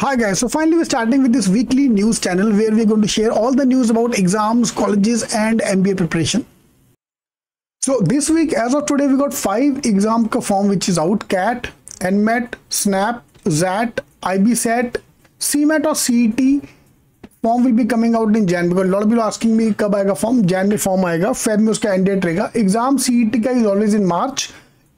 Hi guys, so finally we're starting with this weekly news channel where we're going to share all the news about exams, colleges and MBA preparation. So this week as of today we got 5 exam ka form which is out: CAT, NMAT, SNAP, ZAT, IBSAT, CMAT और CET. Form will be coming out in Jain because lot of people asking me कब आएगा form. Jain में form आएगा, Feb में उसका end date रहेगा. Exam CET का is always in March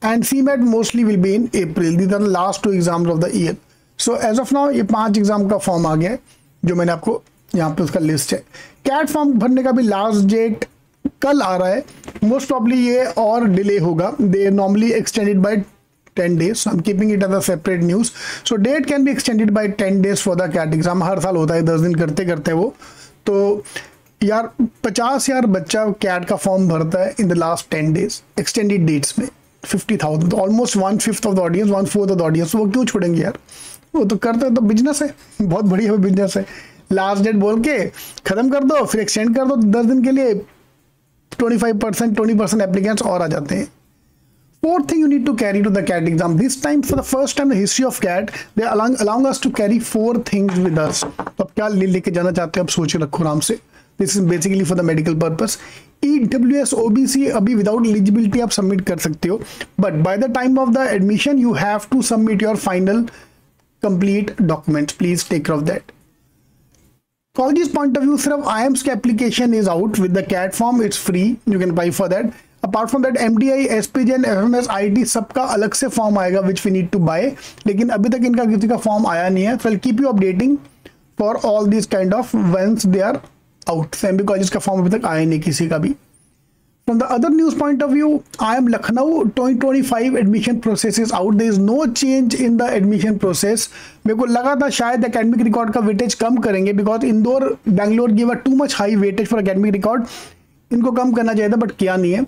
and CMAT mostly will be in April. These are the last 2 exams of the year. So as of now ये 5 exam का form आ गया है जो मैंने आपको यहाँ पे उसका लिस्ट है. कैट फॉर्म भरने का भी लास्ट डेट कल आ रहा है. मोस्ट प्रॉब्ली ये और डिले होगा. They normally extended by 10 days. So I'm keeping it as a separate news. So date can be extended by 10 days for the CAT exam. हर साल होता है 10 दिन करते करते वो. तो यार 50,000 बच्चा CAT का फॉर्म भरता है in the last 10 days. Extended dates में 50,000, almost 1/5 of the audience, 1/4 of the audience. वो क्यों छोड़ेंगे यार? वो तो करते हैं, तो बिजनेस है, बहुत बढ़िया बिजनेस है. लास्ट डेट बोल के खत्म कर दो, फिर एक्सटेंड कर दो 10 दिन के लिए. 25%, 20% एप्लीकेंट्स और आ जाते हैं. Fourth thing you need to carry to the CAT exam. This time, for the first time in the history of CAT, they are allowing us to carry 4 things with us. तो आप क्या लेके जाना चाहते हो, आप सोच रखो आराम से. This is basically for the medical purpose. EWS OBC अभी without eligibility आप submit कर सकते हो, but by the time of the admission you have to submit your final complete documents. Please take care of that. College's point of view, सिर्फ IIMS का application is out with the CAT form. It's free. You can apply for that. Apart from that MDI, SPGN, FMS, IT सबका अलग से form आएगा which we need to buy. लेकिन अभी तक इनका किसी का फॉर्म आया नहीं है. So I keep you updating for all this kind of whence they are out. MBA college का फॉर्म अभी तक आया नहीं किसी का भी. From the other news point of view, IIM Lucknow 2025 admission process is out. There is no change in the admission process. मेरे को लगा था शायद एकेडमिक रिकॉर्ड का वेटेज कम करेंगे because Indore, Bangalore give a too much high weightage for academic record. इनको कम करना चाहिए था बट किया नहीं है.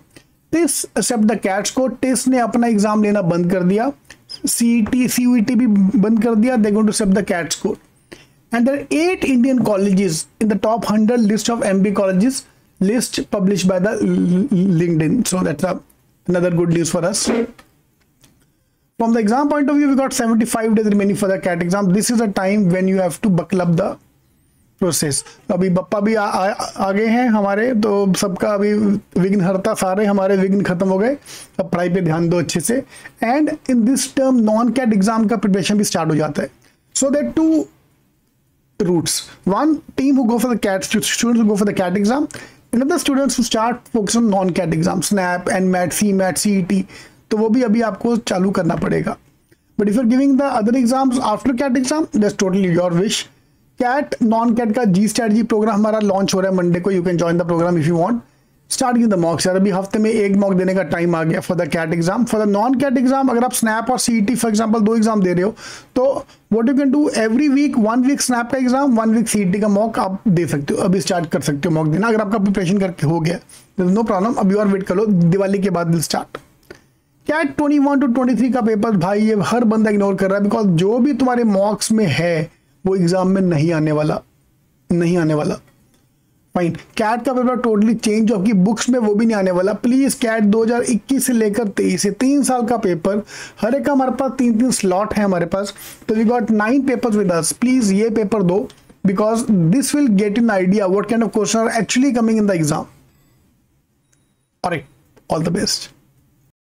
TISS accept the CAT score. TISS ने अपना एग्जाम लेना बंद कर दिया. CET, CUET भी बंद कर दिया. They going to accept the CAT score. And there 8 Indian colleges in the top 100 list of MBA colleges, list published by the LinkedIn. So that's another good news for us. From the exam point of view, we got 75 days remaining for the CAT exam. This is a time when you have to buckle up the process. अभी बप्पा भी आ गए हैं हमारे, तो सबका अभी विघ्न हरता, सारे हमारे विघ्न खत्म हो गए. अब पढ़ाई पे ध्यान दो अच्छे से. And in this term non CAT exam का प्रिपरेशन भी स्टार्ट हो जाता है. So there 2 routes. One team who go for the CAT, students who go for the CAT exam. Another students who start focus on non CAT exam, SNAP, NMAT, CMAT, CET. तो वो भी अभी आपको चालू करना पड़ेगा. But if you are giving the other exams after CAT exam, that's totally your wish. CAT non CAT का G strategy program हमारा लॉन्च हो रहा है मंडे को. You can join the program if you want. Start give the mocks. यार अभी हफ्ते में 1 मॉक देने का टाइम आ गया for the CAT exam. For the non CAT exam, अगर आप स्नैप और CET फॉर एग्जांपल 2 एग्जाम दे रहे हो, तो what you can do, every week 1 week SNAP का एग्जाम, 1 वीक CET का मॉक आप दे सकते हो. अभी स्टार्ट कर सकते हो मॉक देना अगर आपका प्रिपरेशन करके हो गया. No problem. अभी और वेट कर लो, दिवाली के बाद विल स्टार्ट. कैट 21 to 23 का पेपर भाई ये हर बंदा इग्नोर कर रहा है बिकॉज जो भी तुम्हारे मॉक्स में है वो एग्जाम में नहीं आने वाला. फाइन. कैट का पेपर टोटली चेंज, जो आपकी बुक्स में वो भी नहीं आने वाला. प्लीज कैट 2021 से लेकर 23 से 3 साल का पेपर, हर एक का हमारे पास 3-3 स्लॉट है हमारे पास. तो we got 9 papers with us. Please ये पेपर दो because this will get an idea what kind of question are actually coming in the exam. Alright, all the best.